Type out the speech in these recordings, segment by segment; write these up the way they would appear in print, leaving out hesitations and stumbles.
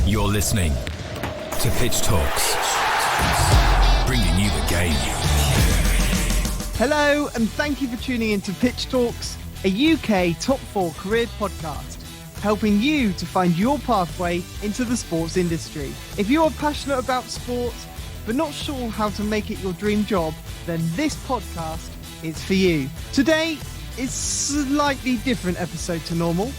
You're listening to Pitch Talks, bringing you the game. Hello, and thank you for tuning in to Pitch Talks, a UK top 4 career podcast, helping you to find your pathway into the sports industry. If you are passionate about sports, but not sure how to make it your dream job, then this podcast is for you. Today is slightly different episode to normal,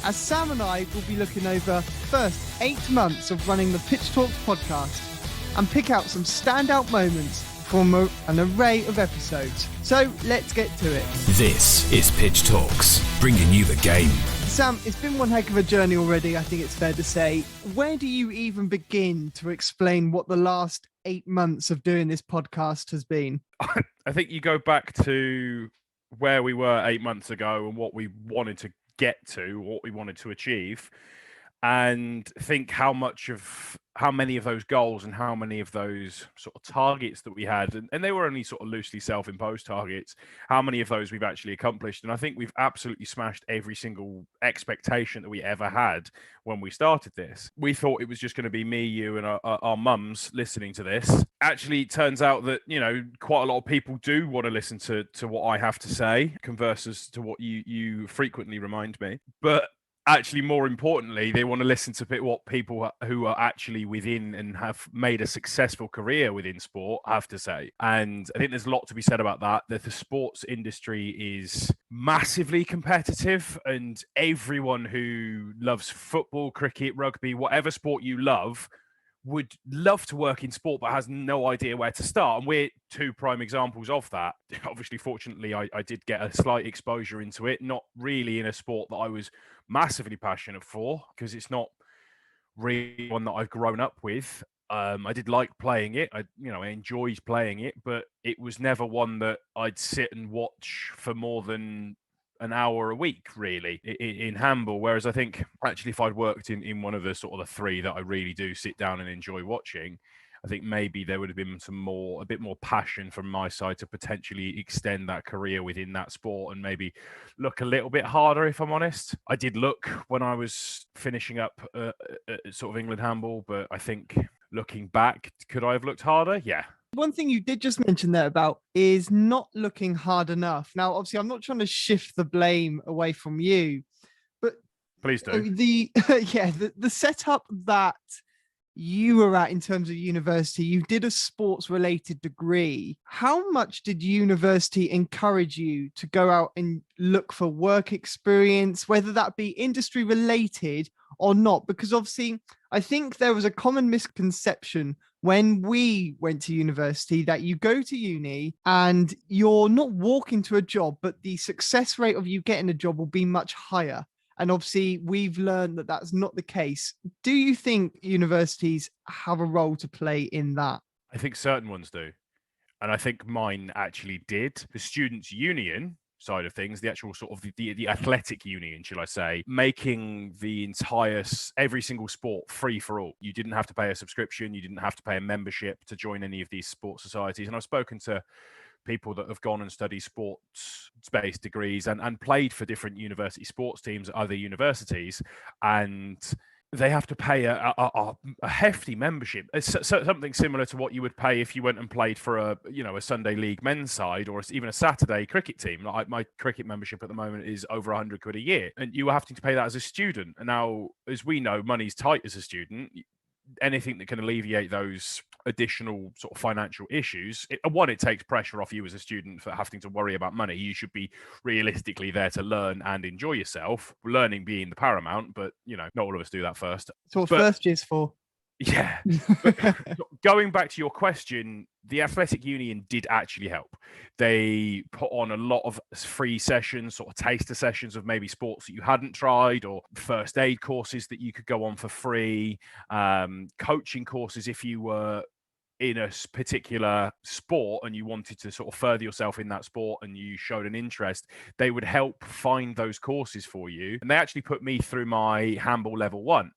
as Sam and I will be looking over first 8 months of running the Pitch Talks podcast and pick out some standout moments from an array of episodes. So let's get to it. This is Pitch Talks, bringing you the game. Sam, it's been one heck of a journey already, I think it's fair to say. Where do you even begin to explain what the last 8 months of doing this podcast has been? I think you go back to where we were 8 months ago and what we wanted to get to, what we wanted to achieve, and think how many of those goals and how many of those sort of targets that we had, and they were only sort of loosely self-imposed targets, how many of those we've actually accomplished. And I think we've absolutely smashed every single expectation that we ever had when we started this. We thought it was just going to be me, you, and our mums listening to this. Actually, it turns out that, you know, quite a lot of people do want to listen to what I have to say, converses to what you frequently remind me. But actually, more importantly, they want to listen to what people who are actually within and have made a successful career within sport have to say. And I think there's a lot to be said about that the sports industry is massively competitive, and everyone who loves football, cricket, rugby, whatever sport you love, would love to work in sport but has no idea where to start. And we're 2 prime examples of that. Obviously, fortunately, I did get a slight exposure into it, not really in a sport that I was massively passionate for, because it's not really one that I've grown up with. I did like playing it. I enjoyed playing it, but it was never one that I'd sit and watch for more than an hour a week, really, in handball. Whereas I think actually if I'd worked in one of the sort of the 3 that I really do sit down and enjoy watching, I think maybe there would have been a bit more passion from my side to potentially extend that career within that sport and maybe look a little bit harder, if I'm honest. I did look when I was finishing up sort of England handball, but I think looking back, could I have looked harder? Yeah. One thing you did just mention there about is not looking hard enough. Now, obviously, I'm not trying to shift the blame away from you, but please do. The setup that you were at in terms of university, you did a sports related degree. How much did university encourage you to go out and look for work experience, whether that be industry related or not? Because obviously, I think there was a common misconception when we went to university that you go to uni and you're not walking to a job, but the success rate of you getting a job will be much higher. And obviously, we've learned that that's not the case. Do you think universities have a role to play in that? I think certain ones do. And I think mine actually did. The Students' Union side of things, the actual sort of the athletic union, shall I say, making the entire, every single sport free for all. You didn't have to pay a subscription. You didn't have to pay a membership to join any of these sports societies. And I've spoken to people that have gone and studied sports-based degrees and played for different university sports teams at other universities, and they have to pay a hefty membership. It's something similar to what you would pay if you went and played for a Sunday league men's side or even a Saturday cricket team. Like my cricket membership at the moment is over 100 quid a year, and you were having to pay that as a student. And now, as we know, money's tight as a student. Anything that can alleviate those additional sort of financial issues, it takes pressure off you as a student for having to worry about money. You should be realistically there to learn and enjoy yourself, learning being the paramount, but not all of us do that first. That's what first year's for. Yeah. Going back to your question, the athletic union did actually help. They put on a lot of free sessions, sort of taster sessions of maybe sports that you hadn't tried, or first aid courses that you could go on for free, coaching courses if you were in a particular sport and you wanted to sort of further yourself in that sport and you showed an interest. They would help find those courses for you. And they actually put me through my handball level 1.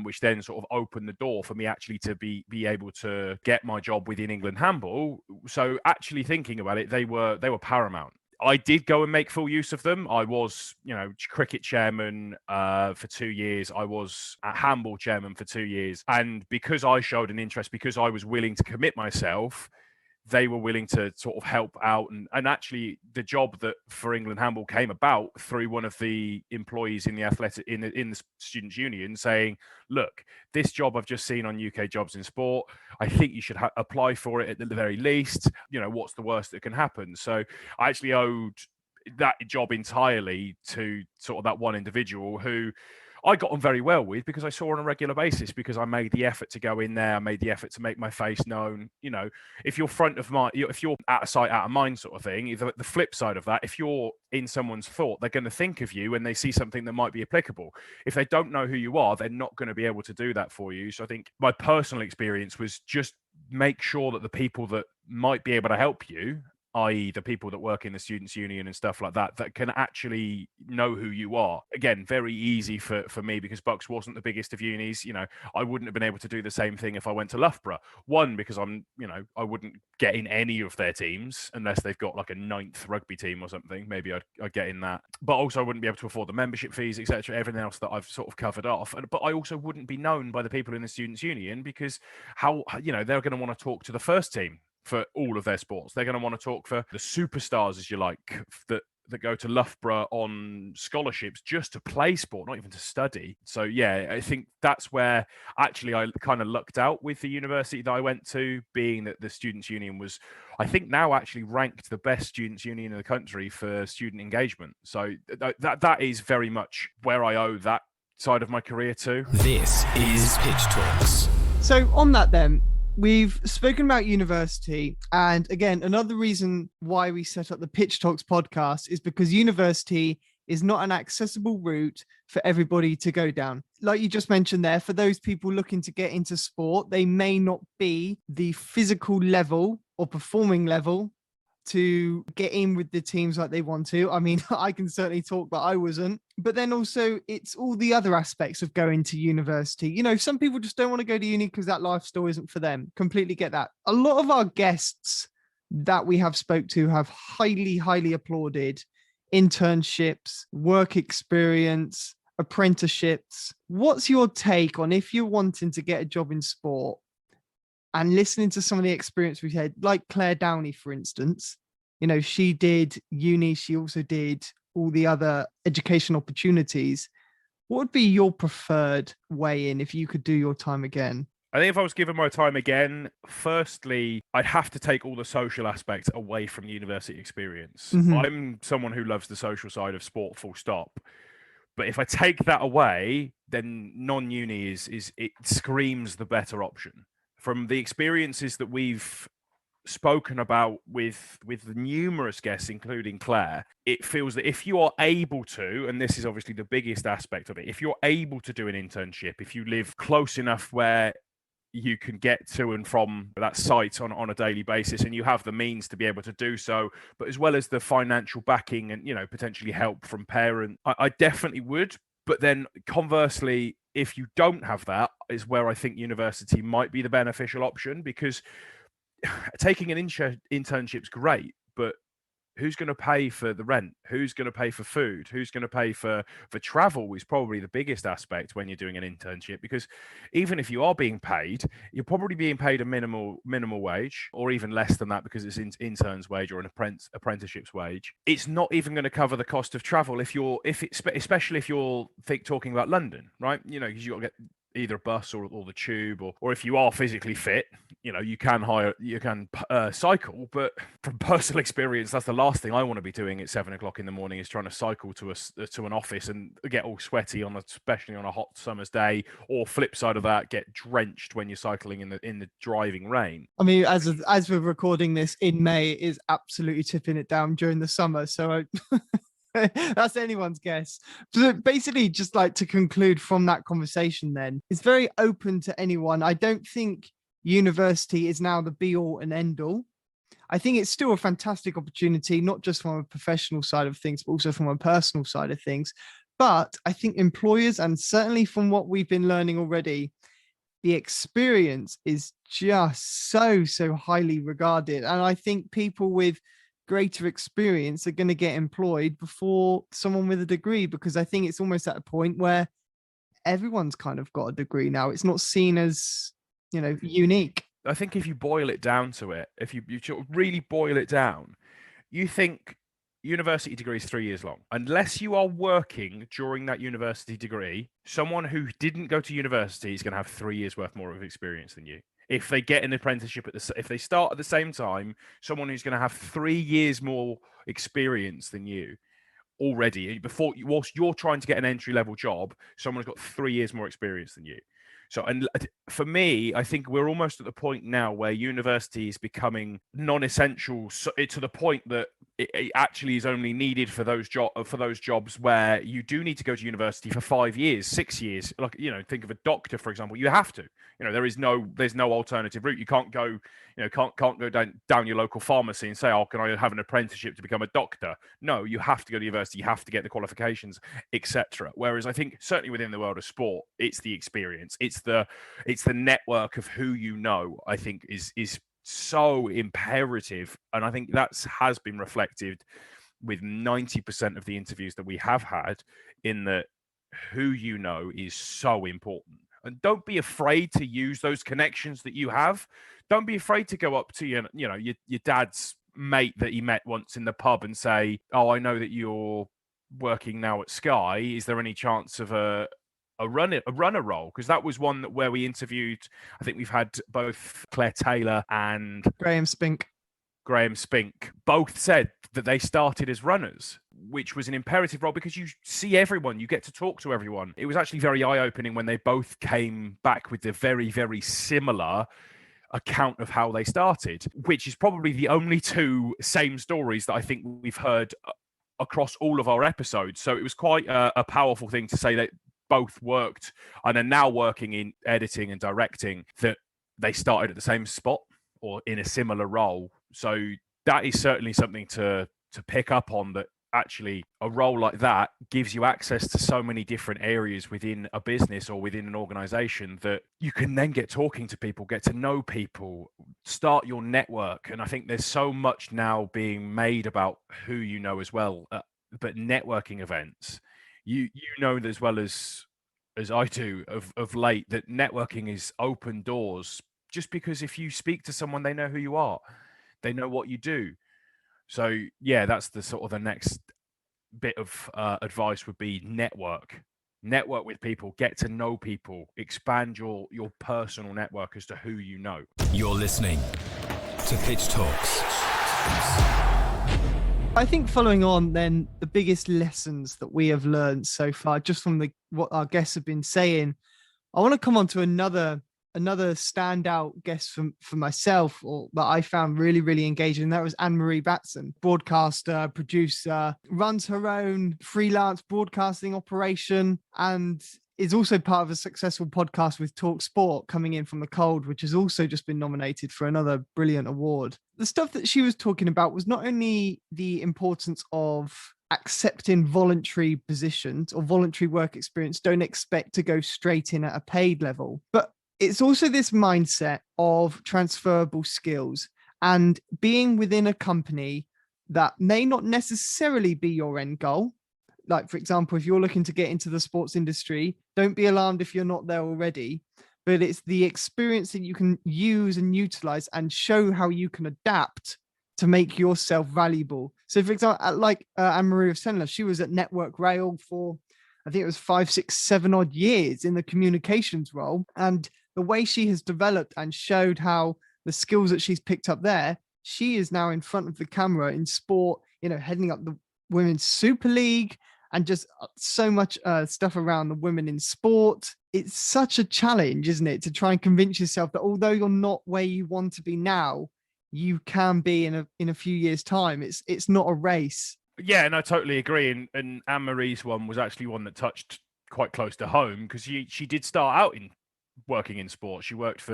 Which then sort of opened the door for me actually to be able to get my job within England handball. So actually thinking about it, they were paramount. I did go and make full use of them. I was, cricket chairman for 2 years. I was a handball chairman for 2 years. And because I showed an interest, because I was willing to commit myself, they were willing to sort of help out. And actually the job that for England Handball came about through one of the employees in the in the students union saying, look, this job I've just seen on UK Jobs in Sport, I think you should apply for it at the very least. What's the worst that can happen? So I actually owed that job entirely to sort of that one individual who I got on very well with, because I saw on a regular basis, because I made the effort to go in there, I made the effort to make my face known. If you're front of mind, if you're out of sight, out of mind sort of thing, the flip side of that, if you're in someone's thought, they're going to think of you when they see something that might be applicable. If they don't know who you are, they're not going to be able to do that for you. So I think my personal experience was just make sure that the people that might be able to help you, i.e. the people that work in the students union and stuff like that, that can actually know who you are. Again, very easy for me, because Bucks wasn't the biggest of unis. I wouldn't have been able to do the same thing if I went to Loughborough. One, because I wouldn't get in any of their teams unless they've got like a 9th rugby team or something. Maybe I'd get in that. But also I wouldn't be able to afford the membership fees, etc. Everything else that I've sort of covered off. But I also wouldn't be known by the people in the students union, because they're going to want to talk to the first team for all of their sports. They're going to want to talk for the superstars, as you like, that go to Loughborough on scholarships just to play sport, not even to study. So yeah, I think that's where actually I kind of lucked out with the university that I went to, being that the students union was, I think now actually ranked the best students union in the country for student engagement. So that is very much where I owe that side of my career to. This is Pitch Talks. So on that then, we've spoken about university, and again, another reason why we set up the Pitch Talks podcast is because university is not an accessible route for everybody to go down. Like you just mentioned there, for those people looking to get into sport, they may not be the physical level or performing level to get in with the teams like they want to. I mean, I can certainly talk that I wasn't. But then also it's all the other aspects of going to university. Some people just don't want to go to uni because that lifestyle isn't for them. Completely get that. A lot of our guests that we have spoke to have highly, highly applauded internships, work experience, apprenticeships. What's your take on, if you're wanting to get a job in sport, and listening to some of the experience we've had, like Claire Downey, for instance, she did uni, she also did all the other education opportunities. What would be your preferred way in if you could do your time again? I think if I was given my time again, firstly, I'd have to take all the social aspects away from university experience. Mm-hmm. I'm someone who loves the social side of sport, full stop. But if I take that away, then non-uni it screams the better option. From the experiences that we've spoken about with numerous guests, including Claire, it feels that if you are able to, and this is obviously the biggest aspect of it, if you're able to do an internship, if you live close enough where you can get to and from that site on a daily basis, and you have the means to be able to do so, but as well as the financial backing and potentially help from parents, I definitely would. But then conversely, if you don't have that, is where I think university might be the beneficial option, because taking an internship's great, but who's going to pay for the rent? Who's going to pay for food? Who's going to pay for travel is probably the biggest aspect when you're doing an internship, because even if you are being paid, you're probably being paid a minimal wage, or even less than that, because it's intern's wage or an apprenticeship's wage. It's not even going to cover the cost of travel especially if you're talking about London, right? Because you got to get either a bus or the tube, or if you are physically fit, you can cycle. But from personal experience, that's the last thing I want to be doing at 7 o'clock in the morning, is trying to cycle to an office and get all sweaty especially on a hot summer's day, or flip side of that, get drenched when you're cycling in the driving rain. I mean, as we're recording this in May, it is absolutely tipping it down during the summer, so that's anyone's guess. So basically, just like to conclude from that conversation, then it's very open to anyone. I don't think university is now the be all and end all. I think it's still a fantastic opportunity, not just from a professional side of things, but also from a personal side of things. But I think employers, and certainly from what we've been learning already, the experience is just so highly regarded. And I think people with greater experience are going to get employed before someone with a degree, because I think it's almost at a point where everyone's kind of got a degree now. It's not seen as, unique. I think if you boil it down to it, if you sort of really boil it down, you think university degree is 3 years long. Unless you are working during that university degree, someone who didn't go to university is going to have 3 years worth more of experience than you. If they get an apprenticeship if they start at the same time, someone who's going to have 3 years more experience than you already, whilst you're trying to get an entry level job, someone's got 3 years more experience than you. So, and for me, I think we're almost at the point now where university is becoming non-essential, to the point that it actually is only needed for those jobs where you do need to go to university for 5 years, 6 years. Like, think of a doctor, for example. You have to. There's no alternative route. You can't go, can't go down your local pharmacy and say, oh, can I have an apprenticeship to become a doctor? No, you have to go to university. You have to get the qualifications, etc. Whereas I think certainly within the world of sport, it's the experience. It's the network of who I think is so imperative. And I think that has been reflected with 90% of the interviews that we have had, in that who is so important. And don't be afraid to use those connections that you have. Don't be afraid to go up to your dad's mate that he met once in the pub and say, oh, I know that you're working now at Sky. Is there any chance of a runner role? Because that was one where we interviewed, I think we've had both Claire Taylor and Graham Spink both said that they started as runners, which was an imperative role because you see everyone, you get to talk to everyone. It was actually very eye-opening when they both came back with the very, very similar account of how they started, which is probably the only two same stories that I think we've heard across all of our episodes. So it was quite a powerful thing to say that both worked and are now working in editing and directing, that they started at the same spot or in a similar role. So that is certainly something to pick up on, that actually a role like that gives you access to so many different areas within a business or within an organization, that you can then get talking to people, get to know people, start your network. And I think there's so much now being made about who as well, but networking events, you know as well as I do of late, that networking is open doors. Just because if you speak to someone, they know who you are, they know what you do. So yeah, that's the sort of the next bit of advice would be network with people, get to know people, expand your personal network as to who you know. You're listening to Pitch Talks. I think following on then, the biggest lessons that we have learned so far, just from what our guests have been saying, I want to come on to another standout guest for myself, or that I found really, really engaging. That was Anne-Marie Batson, broadcaster, producer, runs her own freelance broadcasting operation, and is also part of a successful podcast with Talk Sport, Coming In From the Cold, which has also just been nominated for another brilliant award. The stuff that she was talking about was not only the importance of accepting voluntary positions or voluntary work experience, don't expect to go straight in at a paid level, but it's also this mindset of transferable skills and being within a company that may not necessarily be your end goal. Like, for example, if you're looking to get into the sports industry, don't be alarmed if you're not there already, but it's the experience that you can use and utilize and show how you can adapt to make yourself valuable. So, for example, like Anne-Marie of Senla, she was at Network Rail for, I think it was 5, 6, 7 odd years in the communications role. And the way she has developed and showed how the skills that she's picked up there, she is now in front of the camera in sport, heading up the Women's Super League and just so much stuff around the women in sport. It's such a challenge, isn't it, to try and convince yourself that although you're not where you want to be now, you can be in a few years' time. It's not a race. Yeah, and I totally agree. And Anne-Marie's one was actually one that touched quite close to home, because she did start out in working in sport. She worked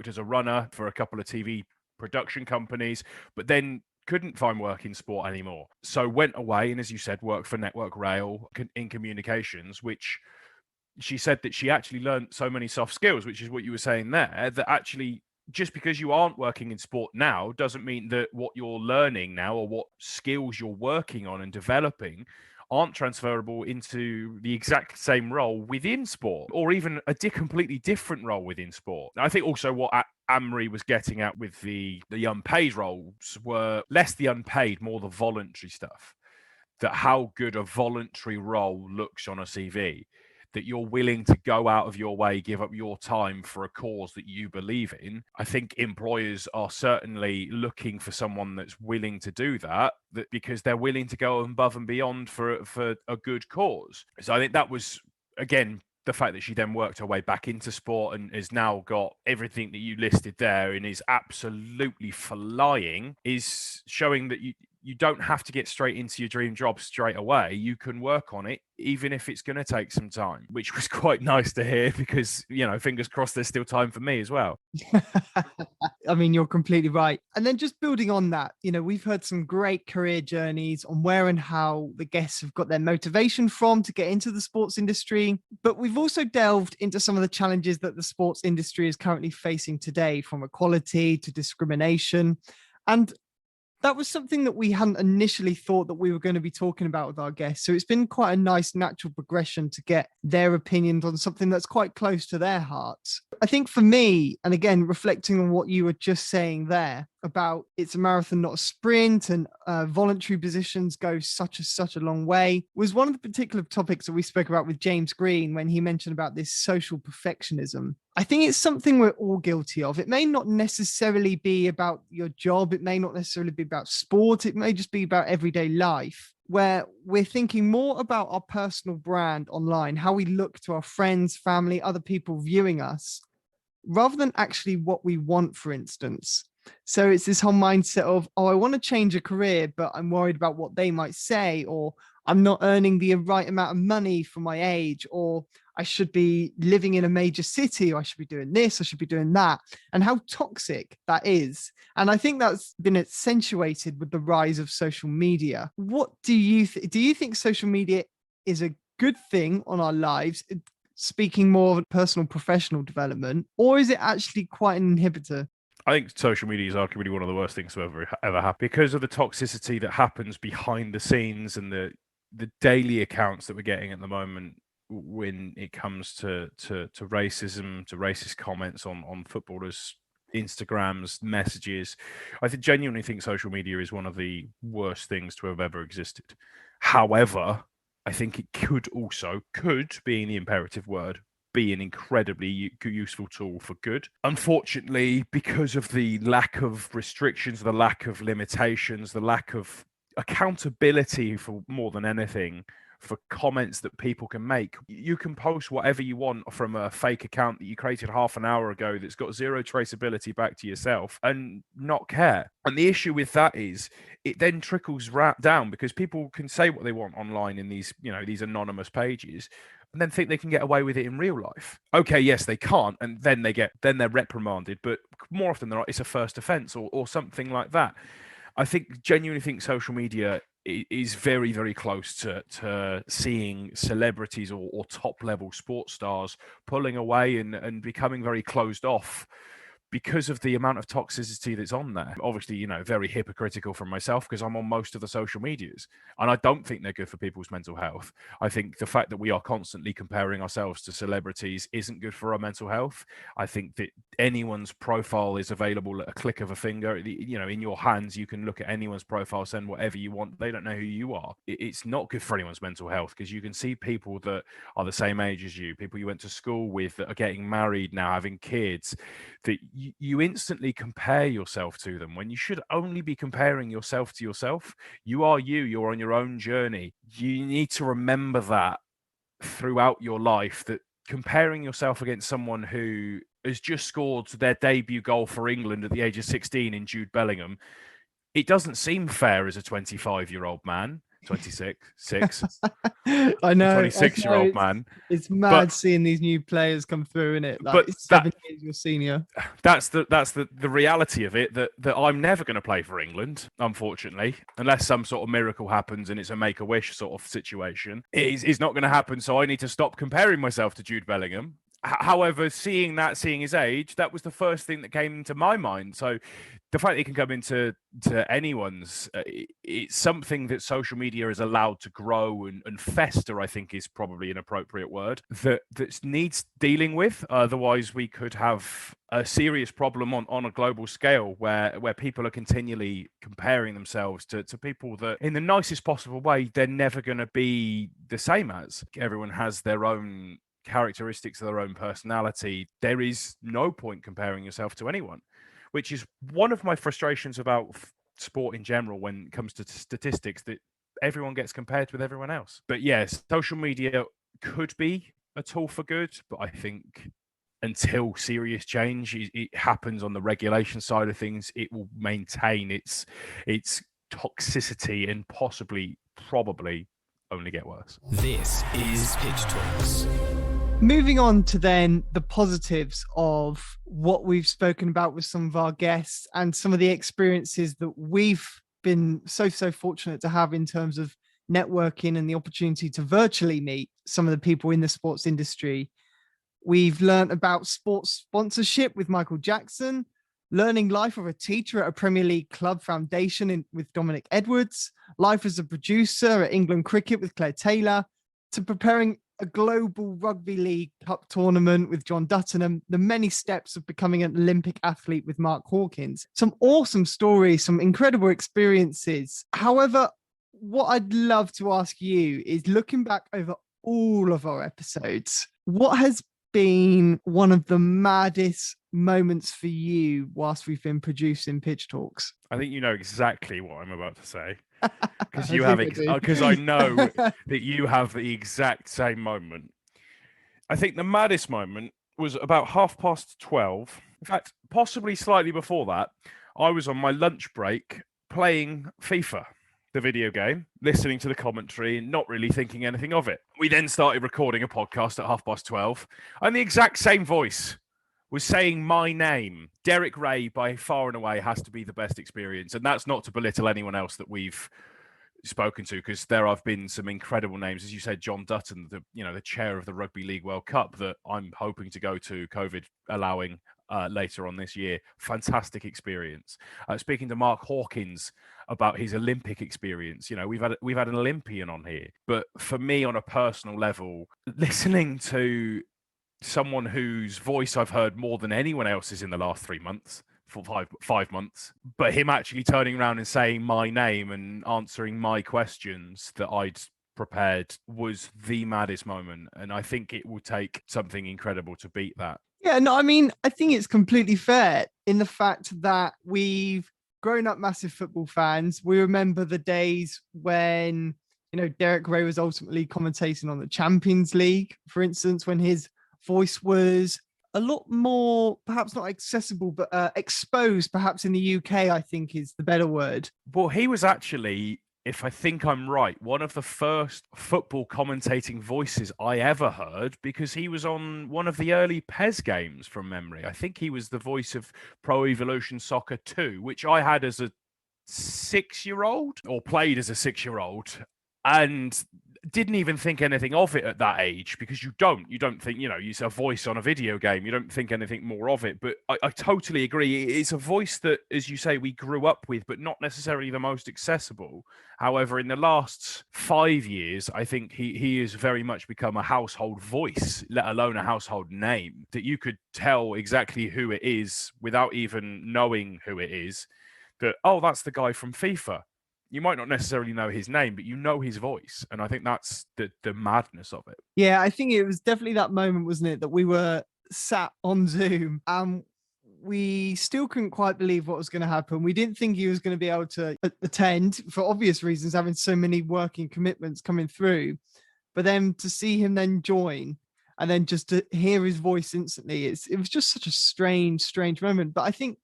as a runner for a couple of TV production companies, but then couldn't find work in sport anymore. So went away and, as you said, worked for Network Rail in communications, which she said that she actually learned so many soft skills, which is what you were saying there, that actually just because you aren't working in sport now doesn't mean that what you're learning now or what skills you're working on and developing aren't transferable into the exact same role within sport, or even a completely different role within sport. I think also what Amory was getting at with the unpaid roles were less the unpaid, more the voluntary stuff. That how good a voluntary role looks on a CV, that you're willing to go out of your way, give up your time for a cause that you believe in. I think employers are certainly looking for someone that's willing to do that because they're willing to go above and beyond for a good cause. So I think that was, again, the fact that she then worked her way back into sport and has now got everything that you listed there and is absolutely flying is showing that you don't have to get straight into your dream job straight away. You can work on it, even if it's going to take some time, which was quite nice to hear because, fingers crossed there's still time for me as well. I mean, you're completely right. And then just building on that, we've heard some great career journeys on where and how the guests have got their motivation from to get into the sports industry. But we've also delved into some of the challenges that the sports industry is currently facing today, from equality to discrimination. And that was something that we hadn't initially thought that we were going to be talking about with our guests. So it's been quite a nice natural progression to get their opinions on something that's quite close to their hearts. I think for me, and again, reflecting on what you were just saying there about it's a marathon, not a sprint, and voluntary positions go such a long way, was one of the particular topics that we spoke about with James Green when he mentioned about this social perfectionism. I think it's something we're all guilty of. It may not necessarily be about your job. It may not necessarily be about sport. It may just be about everyday life, where we're thinking more about our personal brand online, how we look to our friends, family, other people viewing us, rather than actually what we want, for instance. So it's this whole mindset of, I want to change a career, but I'm worried about what they might say, or I'm not earning the right amount of money for my age, or I should be living in a major city, or I should be doing this, I should be doing that, and how toxic that is. And I think that's been accentuated with the rise of social media. What do you do you think social media is a good thing on our lives, speaking more of personal professional development, or is it actually quite an inhibitor? I think social media is arguably one of the worst things to ever happen because of the toxicity that happens behind the scenes and the daily accounts that we're getting at the moment when it comes to racism, to racist comments on footballers' Instagrams, messages. I genuinely think social media is one of the worst things to have ever existed. However, I think it could being the imperative word, be an incredibly useful tool for good. Unfortunately, because of the lack of restrictions, the lack of limitations, the lack of accountability for more than anything, for comments that people can make. You can post whatever you want from a fake account that you created half an hour ago that's got zero traceability back to yourself and not care. And the issue with that is it then trickles down because people can say what they want online in these, these anonymous pages and then think they can get away with it in real life. Okay, yes, they can't. And then they're reprimanded. But more often than not, it's a first offense or something like that. I genuinely think social media is very, very close to seeing celebrities or top level sports stars pulling away and becoming very closed off because of the amount of toxicity that's on there. Obviously, very hypocritical from myself because I'm on most of the social medias and I don't think they're good for people's mental health. I think the fact that we are constantly comparing ourselves to celebrities isn't good for our mental health. I think that anyone's profile is available at a click of a finger. In your hands, you can look at anyone's profile, send whatever you want. They don't know who you are. It's not good for anyone's mental health because you can see people that are the same age as you, people you went to school with that are getting married now, having kids, that you instantly compare yourself to them when you should only be comparing yourself to yourself. You are you're on your own journey. You need to remember that throughout your life, that comparing yourself against someone who has just scored their debut goal for England at the age of 16 in Jude Bellingham, it doesn't seem fair as a 25-year-old man. 26. I know. 26-year-old man. It's mad seeing these new players come through, in it. Like, but 7 years your senior. That's the reality of it. That I'm never going to play for England, unfortunately, unless some sort of miracle happens and it's a make-a-wish sort of situation. It's not going to happen. So I need to stop comparing myself to Jude Bellingham. However, seeing his age, that was the first thing that came into my mind. So the fact that it can come into anyone's, it's something that social media is allowed to grow and fester, I think is probably an appropriate word, that needs dealing with. Otherwise, we could have a serious problem on a global scale where people are continually comparing themselves to people that, in the nicest possible way, they're never going to be the same as. Everyone has their own characteristics of their own personality. There is no point comparing yourself to anyone, which is one of my frustrations about sport in general when it comes to statistics, that everyone gets compared with everyone else. But yes, social media could be a tool for good, but I think until serious change it happens on the regulation side of things, it will maintain its toxicity and probably only get worse. This is Pitch Talks. Moving on to then the positives of what we've spoken about with some of our guests and some of the experiences that we've been so fortunate to have in terms of networking and the opportunity to virtually meet some of the people in the sports industry. We've learned about sports sponsorship with Michael Jackson, learning life of a teacher at a Premier League club foundation with Dominic Edwards, life as a producer at England Cricket with Claire Taylor, to preparing a global rugby league cup tournament with John Dutton, and the many steps of becoming an Olympic athlete with Mark Hawkins. Some awesome stories, some incredible experiences. However, what I'd love to ask you is, looking back over all of our episodes, what has been one of the maddest moments for you whilst we've been producing Pitch Talks? I think you know exactly what I'm about to say, because I know that you have the exact same moment. I think the maddest moment was about 12:30. In fact, possibly slightly before that. I was on my lunch break playing FIFA, the video game, listening to the commentary and not really thinking anything of it. We then started recording a podcast at 12:30, and the exact same voice was saying my name. Derek Ray, by far and away, has to be the best experience. And that's not to belittle anyone else that we've spoken to, because there have been some incredible names. As you said, John Dutton, the chair of the Rugby League World Cup that I'm hoping to go to, COVID allowing, later on this year. Fantastic experience. Speaking to Mark Hawkins about his Olympic experience, we've had an Olympian on here. But for me, on a personal level, listening to someone whose voice I've heard more than anyone else's in the last 3 months, for 5 months, but him actually turning around and saying my name and answering my questions that I'd prepared, was the maddest moment. And I think it will take something incredible to beat that. Yeah, no, I mean, I think it's completely fair in the fact that we've grown up massive football fans. We remember the days when, Derek Ray was ultimately commentating on the Champions League, for instance, when his voice was a lot more, perhaps not accessible, but exposed, perhaps in the UK, I think is the better word. Well, he was actually, if I think I'm right, one of the first football commentating voices I ever heard, because he was on one of the early PES games from memory. I think he was the voice of Pro Evolution Soccer 2, which I had as a 6-year-old, or played as a 6-year-old, and didn't even think anything of it at that age, because you don't think, it's a voice on a video game. You don't think anything more of it. But I totally agree. It's a voice that, as you say, we grew up with, but not necessarily the most accessible. However, in the last 5 years, I think he has very much become a household voice, let alone a household name, that you could tell exactly who it is without even knowing who it is. That, oh, that's the guy from FIFA. You might not necessarily know his name, but you know his voice. And I think that's the madness of it. Yeah, I think it was definitely that moment, wasn't it, that we were sat on Zoom and we still couldn't quite believe what was going to happen. We didn't think he was going to be able to attend, for obvious reasons, having so many working commitments coming through. But then to see him then join, and then just to hear his voice instantly, it was just such a strange moment. But I think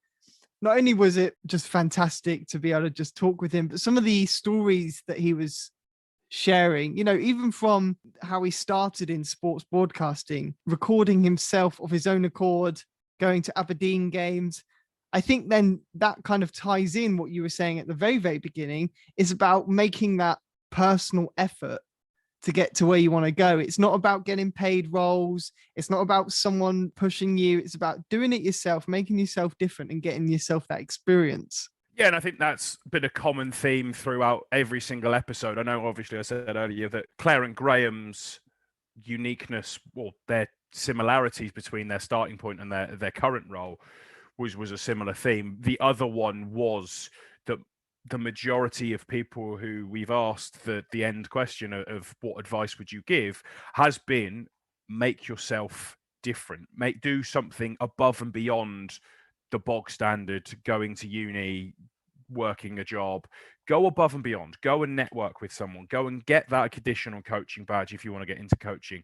not only was it just fantastic to be able to just talk with him, but some of the stories that he was sharing, even from how he started in sports broadcasting, recording himself of his own accord, going to Aberdeen games. I think then that kind of ties in what you were saying at the very, very beginning, is about making that personal effort to get to where you want to go. It's not about getting paid roles. It's not about someone pushing you. It's about doing it yourself, making yourself different and getting yourself that experience. Yeah, and I think that's been a common theme throughout every single episode. I know, obviously, I said earlier that Claire and Graham's uniqueness, or their similarities between their starting point and their current role was a similar theme. The other one was that the majority of people who we've asked the end question of what advice would you give has been make yourself different, do something above and beyond the bog standard, going to uni, working a job. Go above and beyond. Go and network with someone. Go and get that additional coaching badge if you want to get into coaching.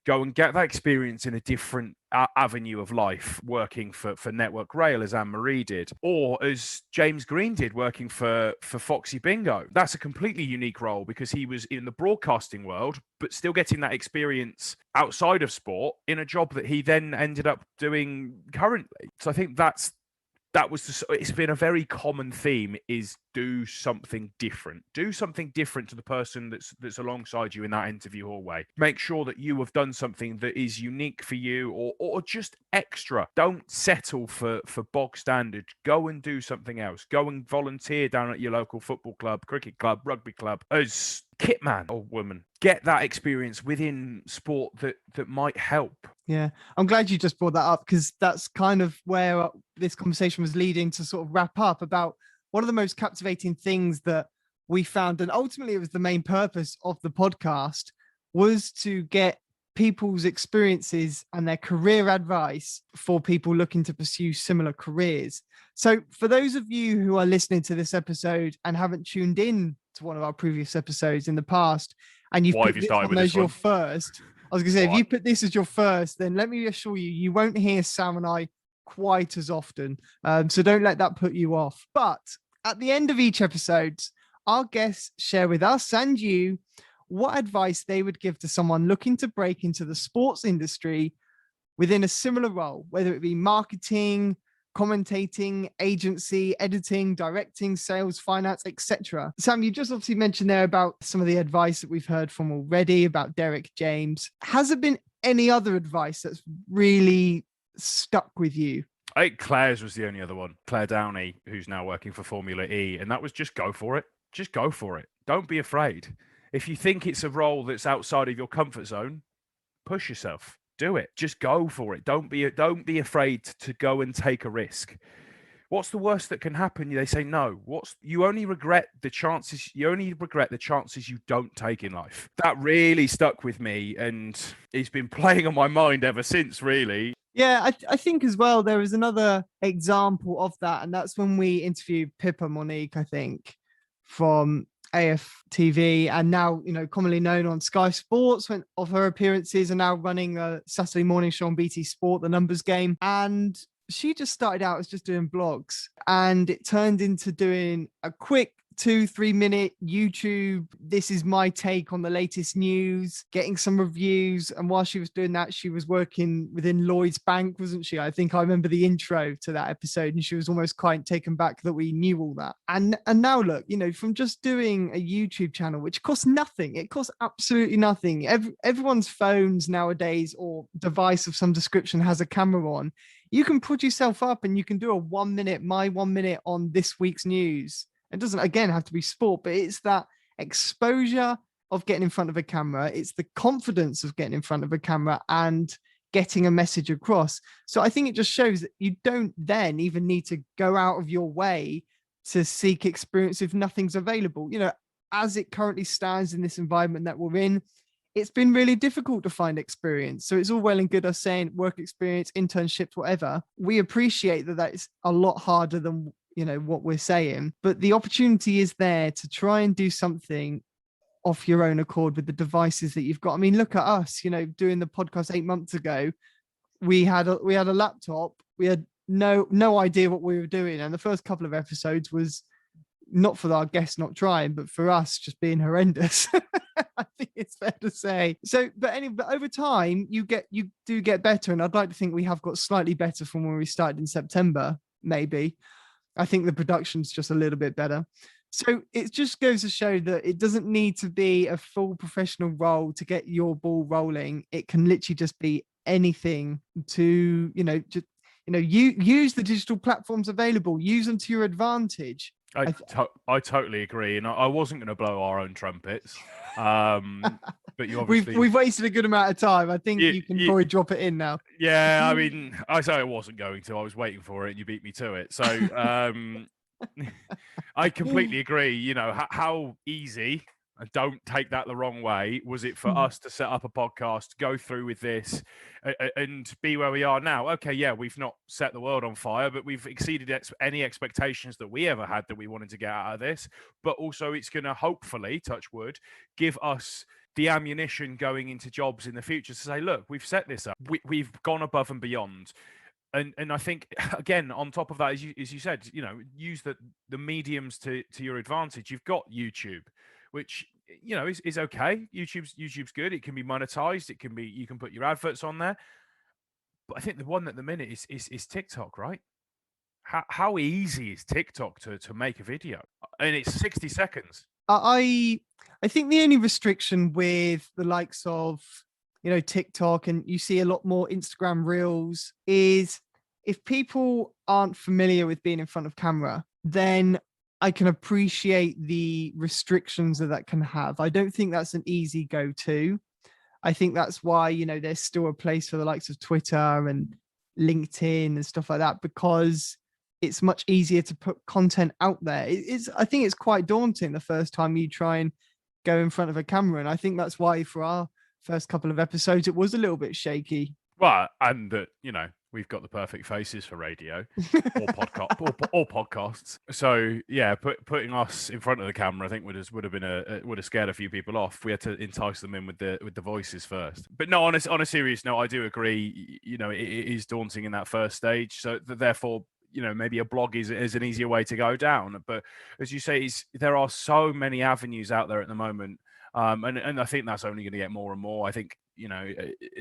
Go and get that experience in a different avenue of life, working for Network Rail, as Anne-Marie did, or as James Green did, working for Foxy Bingo. That's a completely unique role because he was in the broadcasting world, but still getting that experience outside of sport in a job that he then ended up doing currently. So I think it's been a very common theme, is do something different. Do something different to the person that's alongside you in that interview hallway. Make sure that you have done something that is unique for you or just extra. Don't settle for bog standard. Go and do something else. Go and volunteer down at your local football club, cricket club, rugby club as kitman or woman. Get that experience within sport that might help. Yeah, I'm glad you just brought that up, because that's kind of where this conversation was leading to sort of wrap up about one of the most captivating things that we found. And ultimately, it was the main purpose of the podcast, was to get people's experiences and their career advice for people looking to pursue similar careers. So for those of you who are listening to this episode and haven't tuned in to one of our previous episodes in the past, and you've put this on as your first, I was going to say, if you put this as your first, then let me assure you, you won't hear Sam and I quite as often. So don't let that put you off. But at the end of each episode, our guests share with us and you what advice they would give to someone looking to break into the sports industry within a similar role, whether it be marketing, commentating, agency, editing, directing, sales, finance, etc. Sam, you just obviously mentioned there about some of the advice that we've heard from already about Derek James. Has there been any other advice that's really stuck with you? I think Claire's was the only other one. Claire Downey, who's now working for Formula E, and that was just go for it. Just go for it. Don't be afraid. If you think it's a role that's outside of your comfort zone, push yourself. Do it. Just go for it. Don't be afraid to go and take a risk. What's the worst that can happen? They say no. You only regret the chances you don't take in life. That really stuck with me, and it's been playing on my mind ever since, really. Yeah, I think as well, there is another example of that, and that's when we interviewed Pippa Monique, I think, from AFTV, and now, commonly known on Sky Sports of her appearances, and now running a Saturday morning show on BT Sport, The Numbers Game. And she just started out as just doing blogs, and it turned into doing a quick 2-3 minute YouTube, this is my take on the latest news, getting some reviews. And while she was doing that, she was working within Lloyd's Bank, wasn't she? I think I remember the intro to that episode, and she was almost quite taken back that we knew all that. And now look, from just doing a YouTube channel, which costs nothing, it costs absolutely nothing. Everyone's phones nowadays or device of some description has a camera on. You can put yourself up and you can do my 1 minute on this week's news. It doesn't, again, have to be sport, but it's that exposure of getting in front of a camera. It's the confidence of getting in front of a camera and getting a message across. So I think it just shows that you don't then even need to go out of your way to seek experience if nothing's available. As it currently stands in this environment that we're in, it's been really difficult to find experience. So it's all well and good us saying work experience, internships, whatever. We appreciate that is a lot harder than what we're saying, but the opportunity is there to try and do something off your own accord with the devices that you've got. I mean, look at us, doing the podcast 8 months ago. We had a laptop. We had no idea what we were doing, and the first couple of episodes was not for our guests not trying, but for us just being horrendous. I think it's fair to say. So, but over time, you do get better, and I'd like to think we have got slightly better from when we started in September, maybe. I think the production's just a little bit better. So it just goes to show that it doesn't need to be a full professional role to get your ball rolling. It can literally just be anything to, just, you use the digital platforms available, use them to your advantage. I totally agree, and I wasn't going to blow our own trumpets, but you obviously we've wasted a good amount of time. I think you can probably drop it in now. Yeah, I mean, I say I wasn't going to. I was waiting for it, and you beat me to it. So I completely agree. You know how easy. And don't take that the wrong way. Was it for us to set up a podcast, go through with this, and be where we are now? Okay, yeah, we've not set the world on fire, but we've exceeded any expectations that we ever had that we wanted to get out of this. But also, it's going to hopefully, touch wood, give us the ammunition going into jobs in the future to say, look, we've set this up. We've gone above and beyond. And I think, again, on top of that, as you said, use the mediums to your advantage. You've got YouTube, which is okay. YouTube's good. It can be monetized. You can put your adverts on there. But I think the one at the minute is TikTok, right? How easy is TikTok to make a video? And it's 60 seconds. I think the only restriction with the likes of TikTok, and you see a lot more Instagram Reels, is if people aren't familiar with being in front of camera, then I can appreciate the restrictions that can have. I don't think that's an easy go-to. I think that's why, there's still a place for the likes of Twitter and LinkedIn and stuff like that, because it's much easier to put content out there. I think it's quite daunting the first time you try and go in front of a camera. And I think that's why for our first couple of episodes, it was a little bit shaky. Well, and that, we've got the perfect faces for radio or podcasts. So yeah, putting us in front of the camera, I think would have scared a few people off. We had to entice them in with the voices first. But no, on a serious note, I do agree. It is daunting in that first stage. So therefore, maybe a blog is an easier way to go down. But as you say, there are so many avenues out there at the moment, and I think that's only going to get more and more. I think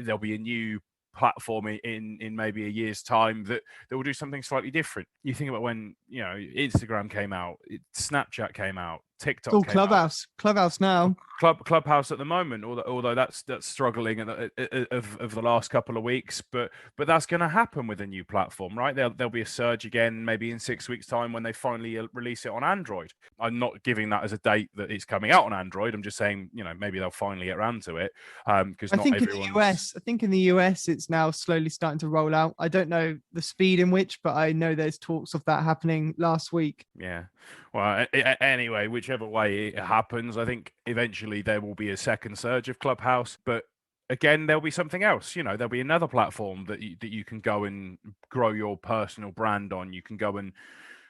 there'll be a new platform in maybe a year's time that will do something slightly different. You think about when Instagram came out, Snapchat came out, TikTok came Clubhouse now. Clubhouse at the moment, although that's struggling of the last couple of weeks, but that's going to happen with a new platform, right? There'll be a surge again, maybe in 6 weeks' time when they finally release it on Android. I'm not giving that as a date that it's coming out on Android. I'm just saying, maybe they'll finally get around to it, because not everyone's. I think in the US, it's now slowly starting to roll out. I don't know the speed in which, but I know there's talks of that happening last week. Yeah. Well, anyway, whichever way it happens, I think eventually there will be a second surge of Clubhouse, but again, there'll be something else. There'll be another platform that you can go and grow your personal brand on. You can go and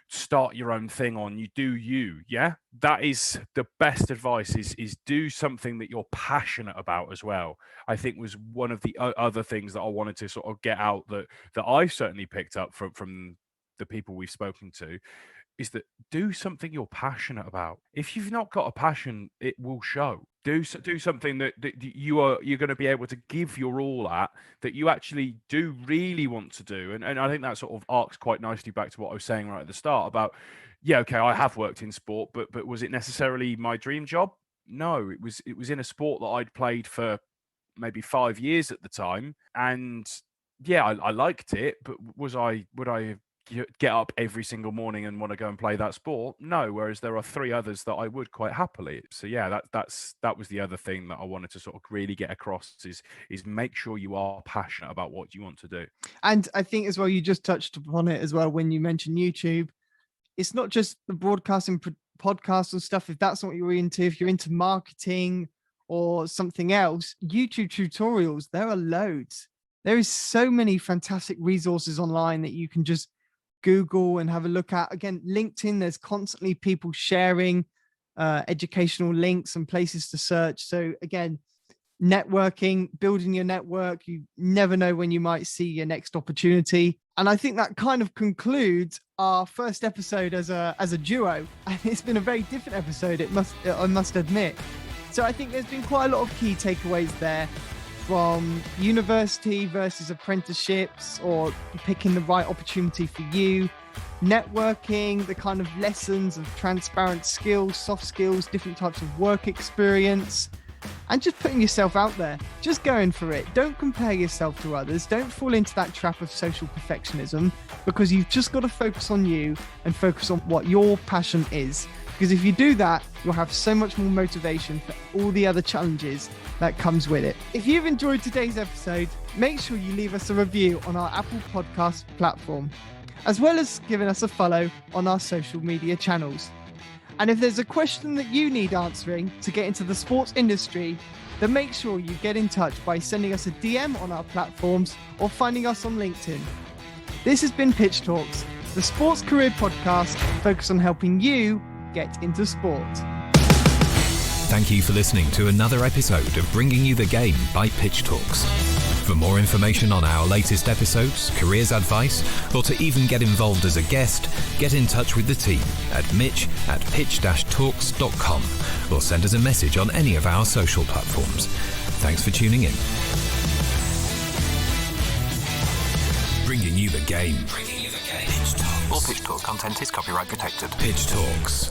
start your own thing on. You do you. Yeah, that is the best advice. Is do something that you're passionate about as well. I think was one of the other things that I wanted to sort of get out that I certainly picked up from the people we've spoken to. Is that do something you're passionate about. If you've not got a passion, it will show. Do something that you're going to be able to give your all at, that you actually do really want to do. And I think that sort of arcs quite nicely back to what I was saying right at the start about, yeah, okay, I have worked in sport, but was it necessarily my dream job? No, it was in a sport that I'd played for maybe 5 years at the time. And yeah, I liked it, but would I get up every single morning and want to go and play that sport? No. Whereas there are 3 others that I would quite happily. So yeah, that was the other thing that I wanted to sort of really get across is make sure you are passionate about what you want to do. And I think as well, you just touched upon it as well when you mentioned YouTube. It's not just the broadcasting podcasts and stuff. If that's what you're into, if you're into marketing or something else, YouTube tutorials, there are loads. There is so many fantastic resources online that you can just Google and have a look at. Again, LinkedIn, there's constantly people sharing educational links and places to search. So again, networking, building your network, you never know when you might see your next opportunity. And I think that kind of concludes our first episode as a duo. And it's been a very different episode, I must admit. So I think there's been quite a lot of key takeaways there from university versus apprenticeships, or picking the right opportunity for you, networking, the kind of lessons of transparent skills, soft skills, different types of work experience, and just putting yourself out there, just going for it. Don't compare yourself to others. Don't fall into that trap of social perfectionism, because you've just got to focus on you and focus on what your passion is. Because if you do that, you'll have so much more motivation for all the other challenges that comes with it. If you've enjoyed today's episode, make sure you leave us a review on our Apple Podcast platform, as well as giving us a follow on our social media channels. And if there's a question that you need answering to get into the sports industry, then make sure you get in touch by sending us a DM on our platforms or finding us on LinkedIn. This has been Pitch Talks, the sports career podcast focused on helping you get into sport. Thank you for listening to another episode of Bringing You the Game by PitchTALKS. For more information on our latest episodes, careers advice, or to even get involved as a guest, get in touch with the team at mitch@pitch-talks.com or send us a message on any of our social platforms. Thanks for tuning in. Bringing you the game. All Pitch Talk content is copyright protected. Pitch Talks.